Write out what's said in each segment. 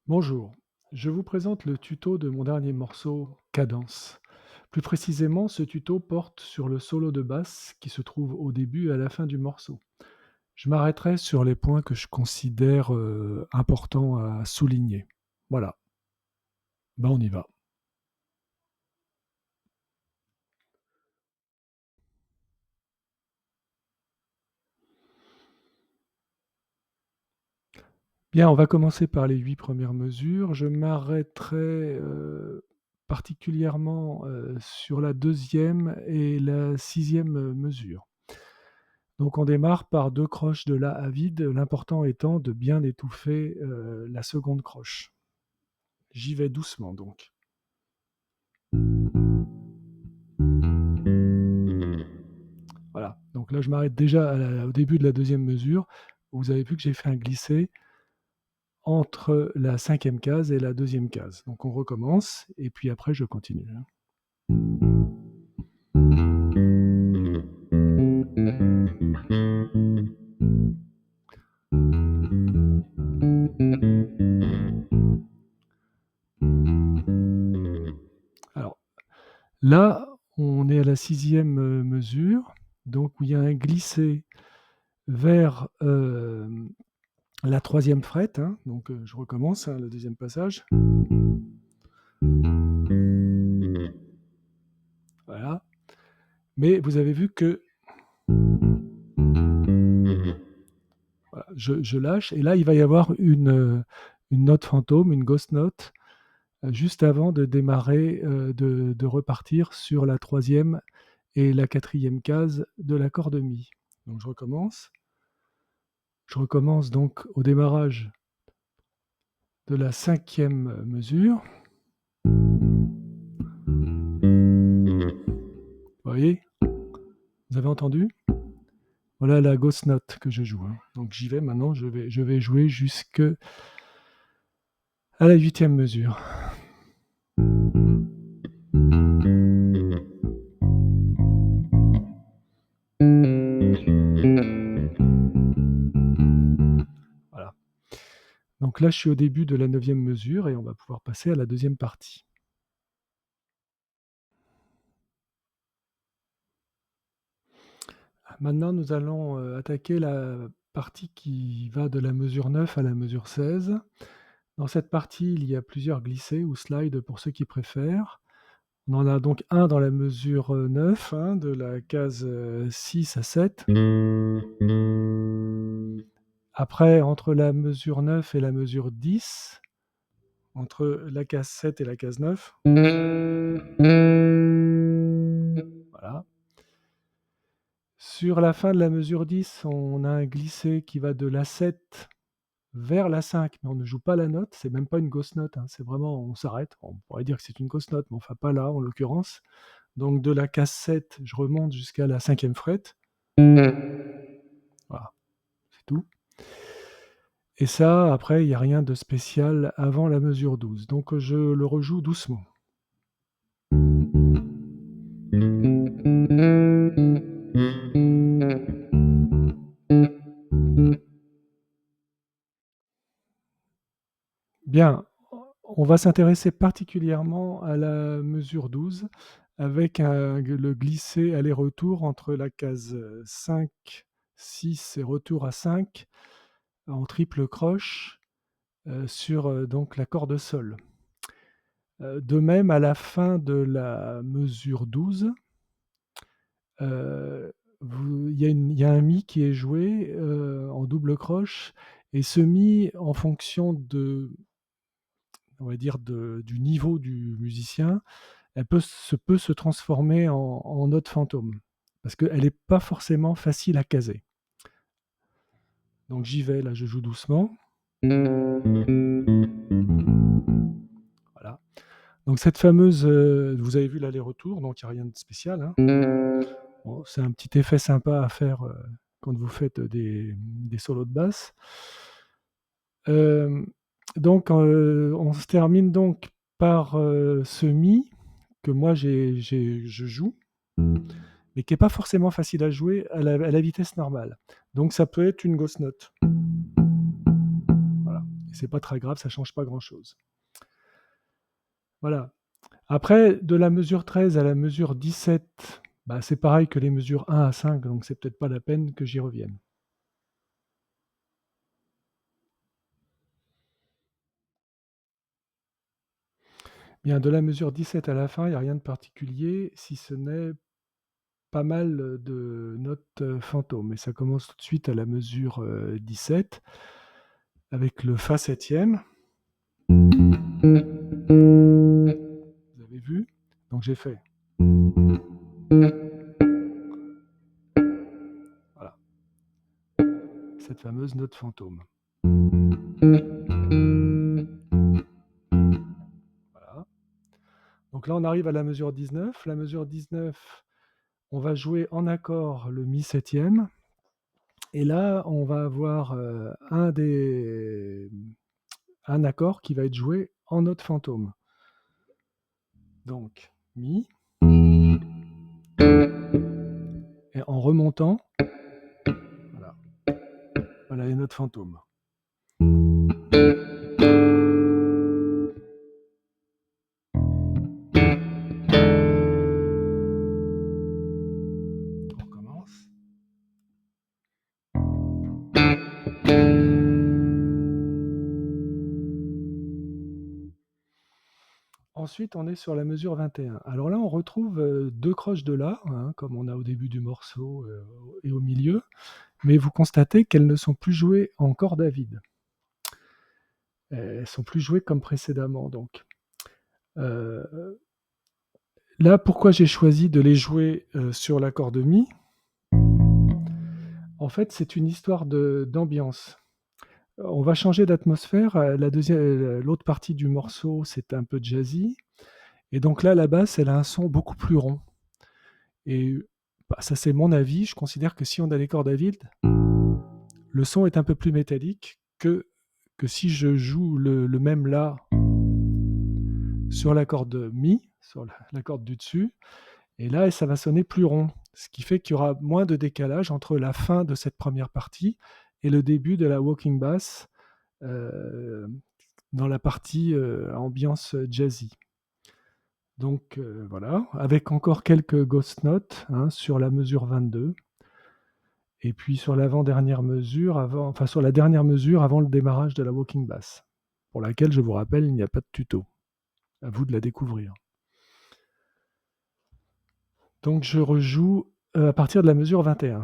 Bonjour, je vous présente le tuto de mon dernier morceau, Cadence. Plus précisément, ce tuto porte sur le solo de basse qui se trouve au début et à la fin du morceau. Je m'arrêterai sur les points que je considère importants à souligner. Voilà, on y va. Bien, on va commencer par les 8 premières mesures. Je m'arrêterai particulièrement sur la 2e et la 6e mesure. Donc on démarre par 2 croches de La à vide, l'important étant de bien étouffer la seconde croche. J'y vais doucement donc. Voilà, donc là je m'arrête déjà au début de la 2e mesure. Vous avez vu que j'ai fait un glissé entre la 5e case et la 2e case. Donc on recommence et puis après je continue. Alors là, on est à la 6e mesure, donc où il y a un glissé vers la 3e frette, hein, donc je recommence le 2e passage. Voilà. Mais vous avez vu que voilà, je lâche, et là il va y avoir une note fantôme, une ghost note, juste avant de démarrer, de repartir sur la 3e et la 4e case de l'accord de Mi. Donc je recommence. Je recommence donc au démarrage de la 5e mesure. Vous voyez? Vous avez entendu? Voilà la ghost note que je joue, hein. Donc j'y vais maintenant, je vais jouer jusque à la 8e mesure. Voilà. Donc là, je suis au début de la 9e mesure et on va pouvoir passer à la 2e partie. Maintenant, nous allons attaquer la partie qui va de la mesure 9 à la mesure 16. Dans cette partie, il y a plusieurs glissés ou slides pour ceux qui préfèrent. On en a donc un dans la mesure 9, hein, de la case 6 à 7. Après, entre la mesure 9 et la mesure 10, entre la case 7 et la case 9. Voilà. Sur la fin de la mesure 10, on a un glissé qui va de la 7 vers la 5, mais on ne joue pas la note, c'est même pas une ghost note, hein, c'est vraiment, on s'arrête. On pourrait dire que c'est une ghost note, mais enfin pas là en l'occurrence. Donc de la case 7, je remonte jusqu'à la 5e frette. Voilà, c'est tout. Et ça, après, il n'y a rien de spécial avant la mesure 12. Donc je le rejoue doucement. Bien, on va s'intéresser particulièrement à la mesure 12 avec le glissé aller-retour entre la case 5, 6 et retour à 5 en triple croche sur donc l'accord de sol. De même, à la fin de la mesure 12, il y a un Mi qui est joué en double croche, et ce Mi, en fonction on va dire du niveau du musicien, elle peut se transformer en note fantôme, parce qu'elle n'est pas forcément facile à caser. Donc j'y vais, là je joue doucement. Voilà. Donc cette fameuse, vous avez vu l'aller-retour, donc il n'y a rien de spécial, hein. Bon, c'est un petit effet sympa à faire quand vous faites des solos de basse. Euh, donc on se termine donc par ce mi que moi je joue, mais qui n'est pas forcément facile à jouer à la vitesse normale. Donc ça peut être une ghost note. Voilà. Et c'est pas très grave, ça change pas grand-chose. Voilà. Après, de la mesure 13 à la mesure 17, bah, c'est pareil que les mesures 1 à 5, donc c'est peut-être pas la peine que j'y revienne. Bien, de la mesure 17 à la fin, il n'y a rien de particulier, si ce n'est pas mal de notes fantômes. Et ça commence tout de suite à la mesure 17, avec le Fa septième. Vous avez vu? Donc j'ai fait. Voilà. Cette fameuse note fantôme. Voilà. Donc là, on arrive à la mesure 19. La mesure 19, on va jouer en accord le mi septième. Et là, on va avoir un accord qui va être joué en note fantôme. Donc, mi. Et en remontant, voilà, voilà les notes fantômes. On recommence. Ensuite, on est sur la mesure 21. Alors là, on retrouve deux croches de La, hein, comme on a au début du morceau et au milieu, mais vous constatez qu'elles ne sont plus jouées en corde à vide. Elles sont plus jouées comme précédemment. Donc, là, pourquoi j'ai choisi de les jouer sur l'accord de Mi? En fait, c'est une histoire d'ambiance. On va changer d'atmosphère. L'autre partie du morceau, c'est un peu jazzy. Et donc là, la basse, elle a un son beaucoup plus rond. Et bah, ça, c'est mon avis. Je considère que si on a les cordes à vide, le son est un peu plus métallique que si je joue le même La sur la corde Mi, sur la corde du dessus. Et là, ça va sonner plus rond. Ce qui fait qu'il y aura moins de décalage entre la fin de cette première partie et le début de la walking bass dans la partie ambiance jazzy. Donc voilà, avec encore quelques ghost notes hein, sur la mesure 22. Et puis sur l'avant-dernière mesure, enfin sur la dernière mesure avant le démarrage de la walking bass, pour laquelle, je vous rappelle, il n'y a pas de tuto. À vous de la découvrir. Donc je rejoue à partir de la mesure 21.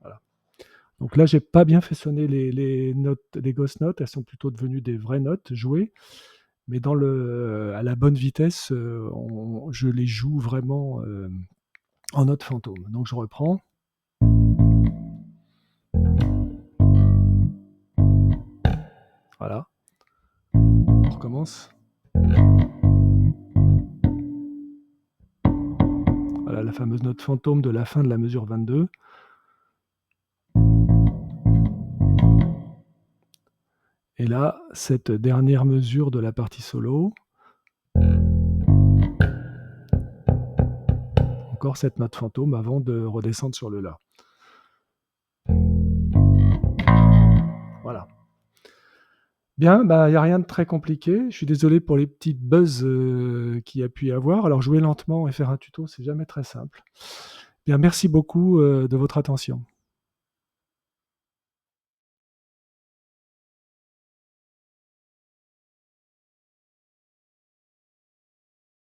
Voilà. Donc là, j'ai pas bien fait sonner les notes, les ghost notes, elles sont plutôt devenues des vraies notes jouées, mais à la bonne vitesse, je les joue vraiment en notes fantômes. Donc je reprends. Voilà. On recommence. Voilà la fameuse note fantôme de la fin de la mesure 22. Et là, cette dernière mesure de la partie solo. Encore cette note fantôme avant de redescendre sur le La. Voilà. Bien, bah, il n'y a rien de très compliqué. Je suis désolé pour les petites buzz qu'il y a pu y avoir. Alors, jouer lentement et faire un tuto, c'est jamais très simple. Bien, merci beaucoup de votre attention.